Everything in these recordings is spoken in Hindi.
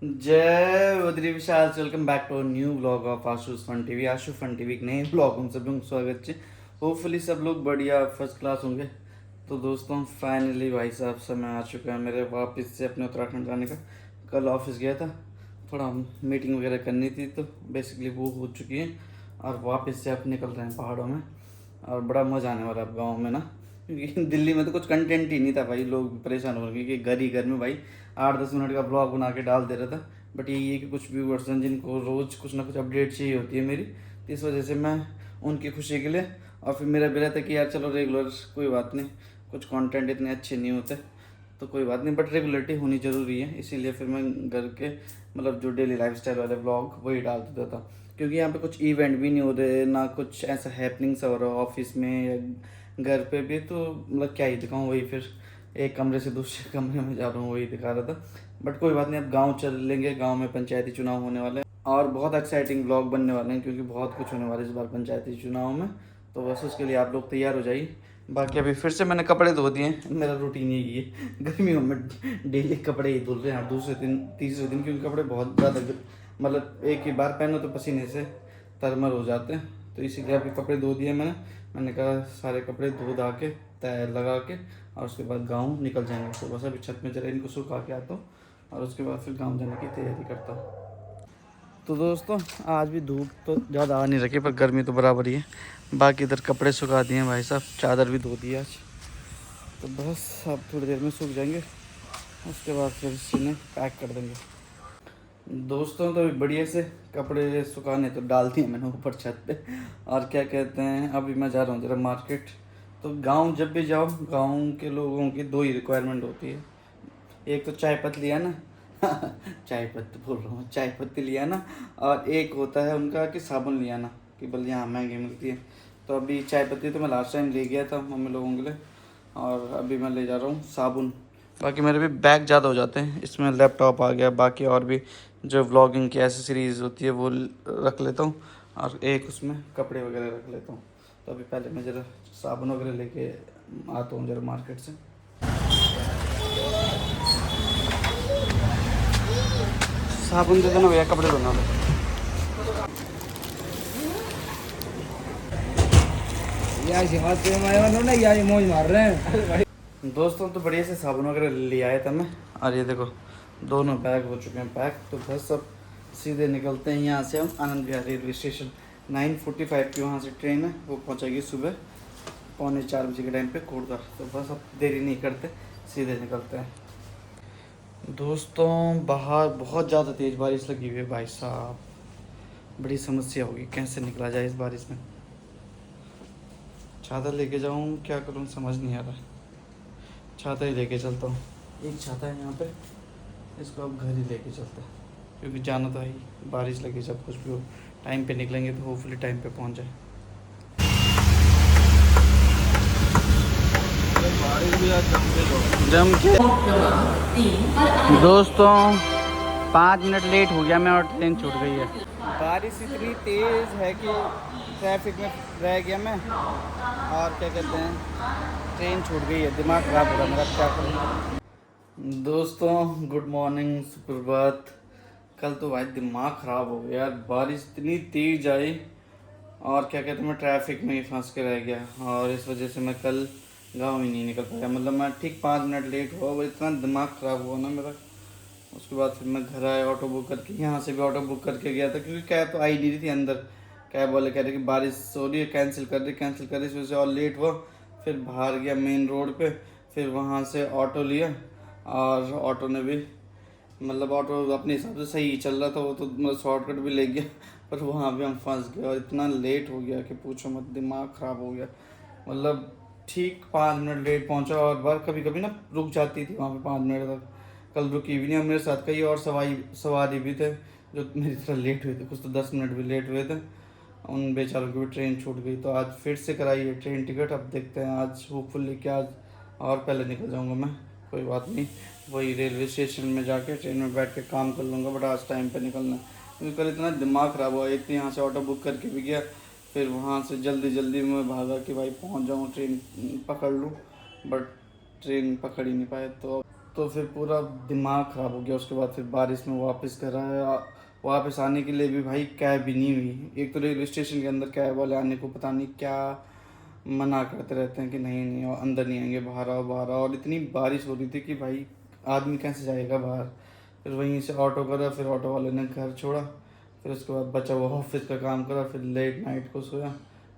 जय Badri Vishal, welcome back to new blog of Ashu's fun TV. Ashu fun TV के नए ब्लॉग में सब लोग स्वागत है। होपफुली सब लोग बढ़िया फर्स्ट क्लास होंगे। तो दोस्तों फाइनली भाई साहब समय आ चुका है मेरे वापस से अपने उत्तराखंड जाने का। कल ऑफिस गया था, थोड़ा मीटिंग वगैरह करनी थी, तो बेसिकली वो हो चुकी है और वापस से अब निकल रहे हैं पहाड़ों में। और बड़ा मज़ा आने वाला है अब गाँव में ना, क्योंकि दिल्ली में तो कुछ कंटेंट ही नहीं था भाई। लोग परेशान हो गए कि घर ही घर में भाई 8-10 मिनट का ब्लॉग बना के डाल दे रहा था। बट यही है कि कुछ व्यूवर्स हैं जिनको रोज़ कुछ ना कुछ अपडेट चाहिए होती है मेरी, तो इस वजह से मैं उनकी खुशी के लिए, और फिर मेरा भी रहता है कि यार चलो रेगुलर कोई बात नहीं, कुछ कंटेंट इतने अच्छे नहीं होते तो कोई बात नहीं, बट रेगुलरिटी होनी ज़रूरी है। इसीलिए फिर मैं घर के मतलब जो डेली लाइफस्टाइल वाले ब्लॉग वही डाल देता था, क्योंकि यहाँ पे कुछ इवेंट भी नहीं हो रहे ना, कुछ ऐसा हैपनिंग्स हो रहा है ऑफिस में या घर पे भी, तो मतलब क्या ही दिखाऊँ, वही फिर एक कमरे से दूसरे कमरे में जा रहा हूँ वही दिखा रहा था। बट कोई बात नहीं, अब गांव चल लेंगे। गांव में पंचायती चुनाव होने वाले हैं और बहुत एक्साइटिंग ब्लॉग बनने वाले हैं, क्योंकि बहुत कुछ होने वाला है इस बार पंचायती चुनाव में। तो बस उसके लिए आप लोग तैयार हो जाइए। बाकी अभी फिर से मैंने कपड़े धो दिए हैं, मेरा रूटीन यही है गर्मियों में डेली कपड़े ही धुल रहे हैं, दूसरे दिन तीसरे दिन, क्योंकि कपड़े बहुत ज़्यादा मतलब एक ही बार पहनो तो पसीने से तरमर हो जाते हैं। तो इसीलिए अभी कपड़े धो दिए मैंने कहा सारे कपड़े धो धा के तय लगा के और उसके बाद गाँव निकल जाएंगे। तो बस अभी छत में जरा इनको सुखा के आता हूँ और उसके बाद फिर गाँव जाने की तैयारी करता हूँ। तो दोस्तों आज भी धूप तो ज़्यादा आ नहीं रखी, पर गर्मी तो बराबर ही है। बाकी इधर कपड़े सुखा दिए हैं भाई साहब, चादर भी धो दी आज। तो बस अब थोड़ी देर में सूख जाएंगे, उसके बाद फिर इन्हें पैक कर देंगे। दोस्तों तो अभी बढ़िया से कपड़े सुखाने तो डाल दिए मैंने ऊपर छत पे। और क्या कहते हैं, अभी मैं जा रहा हूँ ज़रा मार्केट। तो गांव जब भी जाओ, गांव के लोगों की दो ही रिक्वायरमेंट होती है, एक तो चाय पत्ती लिया ना चाय पत्ती बोल रहा हूँ, चाय पत्ती लिया ना, और एक होता है उनका कि साबुन लिया ना, कि बल्कि यहाँ महंगी मिलती है। तो अभी चाय पत्ती तो मैं लास्ट टाइम ले गया था मम्मी लोगों के लिए, और अभी मैं ले जा रहा हूँ साबुन। बाकी मेरे भी बैग ज़्यादा हो जाते हैं, इसमें लैपटॉप आ गया, बाकी और भी जो व्लॉगिंग की एसेसरीज़ होती है वो रख लेता हूँ, और एक उसमें कपड़े वगैरह रख लेता हूँ। तो अभी पहले मैं ज़रा साबुन वगैरह लेके आता हूँ ज़रा मार्केट से। साबुन दे देना भैया, कपड़े धोना लो। मौज मार रहे हैं दोस्तों। तो बढ़िया से साबुन वगैरह ले आया था मैं, और ये देखो दोनों बैग हो चुके हैं पैक। तो बस अब सीधे निकलते हैं यहाँ से हम आनंद विहार रेलवे स्टेशन। 9:45 की वहाँ से ट्रेन है, वो पहुँचेगी सुबह 3:45 के टाइम पे कोटद्वार। तो बस अब देरी नहीं करते, सीधे निकलते हैं। दोस्तों बाहर बहुत ज़्यादा तेज़ बारिश लगी हुई है भाई साहब, बड़ी समस्या होगी कैसे निकला जाए इस बारिश में। छाता लेके जाऊँ क्या करूँ समझ नहीं आ रहा है। छाता ही लेके चलता हूँ, एक छाता है यहाँ पे, इसको अब घर ही लेके चलते हैं, क्योंकि जाना तो है ही। बारिश लगी जब कुछ भी हो, टाइम पे निकलेंगे तो होपफुली टाइम पे पहुँच जाए। जम के दोस्तों 5 मिनट लेट हो गया मैं और ट्रेन छूट गई है। बारिश इतनी तेज़ है कि ट्रैफिक में रह गया मैं, और क्या कहते हैं ट्रेन छूट गई है, दिमाग ख़राब हो रहा मेरा, क्या करूँ। दोस्तों गुड मॉर्निंग, सुप्रभात। कल तो भाई दिमाग ख़राब हो गया यार, बारिश इतनी तेज़ आई और क्या कहते हैं मैं ट्रैफिक में ही फंस के रह गया, और इस वजह से मैं कल गाँव ही नहीं निकल पाया। मतलब मैं ठीक 5 मिनट लेट हुआ, वो इतना दिमाग ख़राब हुआ ना मेरा। उसके बाद फिर मैं घर आया, ऑटो बुक करके, यहाँ से भी ऑटो बुक करके गया था, क्योंकि कैब तो आई नहीं रही थी अंदर। कैब वाले कह रहे कि बारिश हो रही है, कैंसिल कर रही, इस वजह से और लेट हुआ। फिर बाहर गया मेन रोड पे, फिर वहाँ से ऑटो लिया, और ऑटो ने भी मतलब ऑटो अपने हिसाब से सही चल रहा था, वो तो मतलब शॉर्टकट भी ले गया पर वहाँ भी हम फंस गए और इतना लेट हो गया कि पूछो मत, दिमाग ख़राब हो गया। मतलब ठीक 5 मिनट लेट पहुँचा, और बार कभी कभी ना रुक जाती थी वहाँ पे 5 मिनट तक। कल रुकी भी नहीं, और मेरे साथ कई और सवारी भी थे जो मेरी तरह लेट हुए थे, कुछ तो 10 मिनट भी लेट हुए थे, उन बेचारों की भी ट्रेन छूट गई। तो आज फिर से कराई है ट्रेन टिकट, अब देखते हैं आज होपफुली कि आज और पहले निकल जाऊंगा मैं। कोई बात नहीं, वही रेलवे स्टेशन में जाके ट्रेन में बैठ के काम कर लूँगा, बट आज टाइम पे निकलना है, क्योंकि कल इतना दिमाग ख़राब हुआ। एक तो यहाँ से ऑटो बुक करके भी गया, फिर वहाँ से जल्दी जल्दी में भागा कि भाई पहुँच जाऊँ, ट्रेन पकड़ लूँ, बट ट्रेन पकड़ ही नहीं पाए। तो तो फिर पूरा दिमाग ख़राब हो गया। उसके बाद फिर बारिश में वापस घर आया। वापस आने के लिए भी भाई कैब ही नहीं हुई। एक तो रेलवे स्टेशन के अंदर कैब वाले आने को पता नहीं क्या मना करते रहते हैं कि नहीं नहीं और अंदर नहीं आएंगे, बाहर आओ बाहर आओ। और इतनी बारिश हो रही थी कि भाई आदमी कैसे जाएगा बाहर। फिर वहीं से ऑटो करा, फिर ऑटो वाले ने घर छोड़ा। फिर उसके बाद बचा हुआ ऑफिस का काम करा, फिर लेट नाइट को सोया।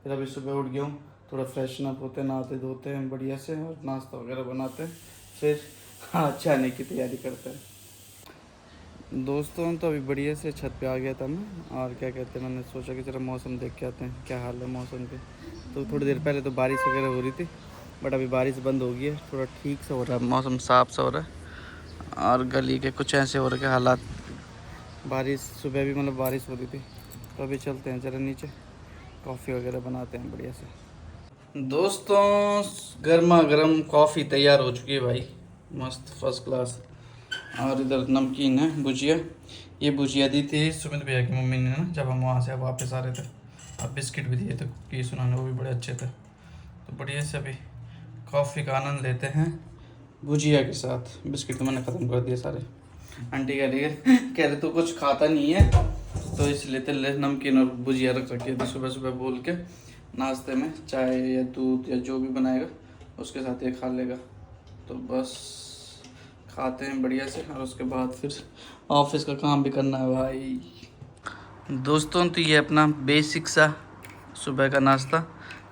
फिर अभी सुबह उठ गया हूँ, थोड़ा फ्रेशन अप होते हैं, नहाते धोते हैं बढ़िया से और नाश्ता वगैरह बनाते हैं, फिर जाने की तैयारी करते हैं। दोस्तों तो अभी बढ़िया से छत पे आ गया था मैं, और क्या कहते हैं मैंने सोचा कि जरा मौसम देख के आते हैं क्या हाल है मौसम के। तो थोड़ी देर पहले तो बारिश वगैरह हो रही थी, बट अभी बारिश बंद हो गई है, थोड़ा ठीक सा हो रहा है मौसम, साफ सा हो रहा है। और गली के कुछ ऐसे हो रखे हालात। बारिश सुबह भी मतलब बारिश हो रही थी। तो अभी चलते हैं ज़रा नीचे, कॉफ़ी वगैरह बनाते हैं बढ़िया से। दोस्तों गर्मा गर्म कॉफ़ी तैयार हो चुकी है भाई, मस्त फर्स्ट क्लास। और इधर नमकीन है, भुजिया। ये भुजिया दी थी सुमित भैया की मम्मी ने ना, जब हम वहाँ से वापस आ रहे थे। और बिस्किट भी दिए थे कुकीज़ उन्होंने, वो भी बड़े अच्छे थे। तो बढ़िया से अभी कॉफ़ी का आनंद लेते हैं भुजिया के साथ। बिस्किट तो मैंने ख़त्म कर दिए सारे। आंटी कह रहे तो कुछ खाता नहीं है, तो इसलिए तेल नमकीन और भुजिया रख रखी थी सुबह सुबह बोल के। नाश्ते में चाय या दूध या जो भी बनाएगा उसके साथ ये खा लेगा। तो बस खाते हैं बढ़िया से, और उसके बाद फिर ऑफिस का काम भी करना है भाई। दोस्तों तो ये अपना बेसिक सा सुबह का नाश्ता,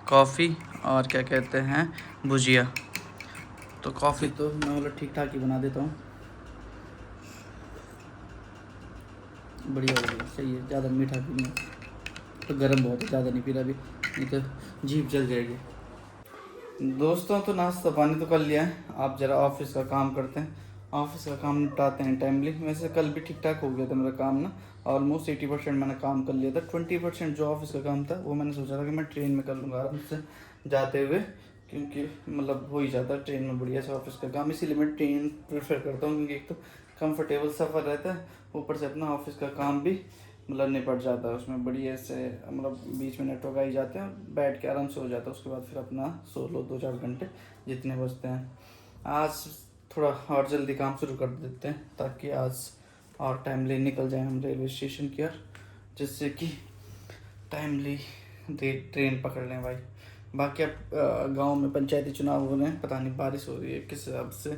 कॉफ़ी और क्या कहते हैं भुजिया। तो कॉफ़ी तो मैं मतलब ठीक ठाक ही बना देता हूँ, बढ़िया बढ़िया सही है, ज़्यादा मीठा भी नहीं। तो गर्म बहुत है, ज़्यादा नहीं पी रहा अभी, नहीं तो जीभ जल जाएगी। दोस्तों तो नाश्ता पानी तो कर लिया है, आप ज़रा ऑफिस का काम करते हैं, ऑफिस का काम निपटाते हैं टाइमली। वैसे कल भी ठीक ठाक हो गया था मेरा काम ना, ऑलमोस्ट 80% मैंने काम कर लिया था। 20% जो ऑफिस का काम था वो मैंने सोचा था कि मैं ट्रेन में कर लूँगा आराम से जाते हुए, क्योंकि मतलब हो ही जाता है ट्रेन में बढ़िया से ऑफिस का काम। इसीलिए मैं ट्रेन प्रेफर करता हूँ, क्योंकि एक तो कंफर्टेबल सफ़र रहता है, ऊपर से अपना ऑफिस का काम भी मतलब निपट जाता है उसमें बढ़िया से। मतलब बीच में नेटवर्क आ ही जाते हैं, बैठ के आराम से हो जाता है। उसके बाद फिर अपना सो लो 2-4 घंटे जितने बचते हैं। आज थोड़ा और जल्दी काम शुरू कर देते हैं, ताकि आज और टाइमली निकल जाए हम रेलवे स्टेशन की ओर, जिससे कि टाइमली ट्रेन पकड़ लें भाई। बाकी अब गांव में पंचायती चुनाव हो रहे हैं, पता नहीं बारिश हो रही है किस हिसाब से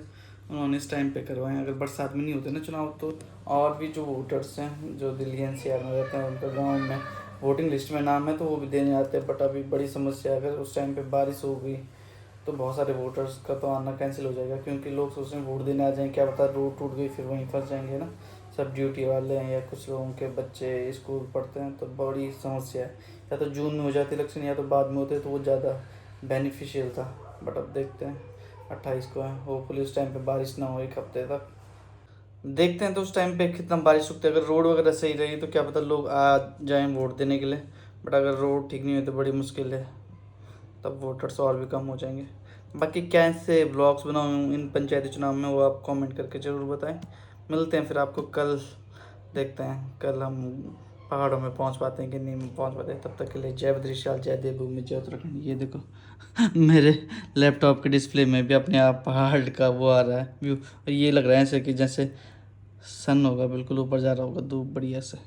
उन्होंने इस टाइम पे करवाए हैं। अगर बरसात में नहीं होते ना चुनाव, तो और भी जो वोटर्स हैं जो दिल्ली एनसीआर में रहते हैं, उनका गांव में वोटिंग लिस्ट में नाम है तो वो भी देने आते हैं। बट अभी बड़ी समस्या, अगर उस टाइम पे बारिश हो गई तो बहुत सारे वोटर्स का तो आना कैंसिल हो जाएगा, क्योंकि लोग सोच रहे हैं वोट देने आ जाएं, क्या पता रोड टूट गई फिर वहीं फंस जाएंगे ना, सब ड्यूटी वाले हैं या कुछ लोगों के बच्चे स्कूल पढ़ते हैं। तो बड़ी समस्या है, या तो जून में हो जाती इलेक्शन या तो बाद में होते तो वो ज़्यादा बेनिफिशियल था। बट अब देखते हैं 28 को है, होपफुली उस टाइम पे बारिश ना हो, एक हफ्ते तक देखते हैं। तो उस टाइम पे कितना बारिश रुकती है, अगर रोड वगैरह सही रही तो क्या पता लोग आ जाएं वोट देने के लिए। बट अगर रोड ठीक नहीं हुई तो बड़ी मुश्किल है, तब वोटर्स और भी कम हो जाएंगे। बाकी कैसे ब्लॉग्स बनाऊँ इन पंचायती चुनाव में, वो आप कमेंट करके ज़रूर बताएं। मिलते हैं फिर आपको कल, देखते हैं कल हम पहाड़ों में पहुंच पाते हैं कि नहीं पहुंच पाते। तब तक के लिए जय बद्रीशाल, जय देवभूमि, जय उत्तराखंड। ये देखो मेरे लैपटॉप के डिस्प्ले में भी अपने आप पहाड़ का वो आ रहा है व्यू, और ये लग रहा है ऐसे कि जैसे सन होगा, बिल्कुल ऊपर जा रहा होगा धूप बढ़िया से।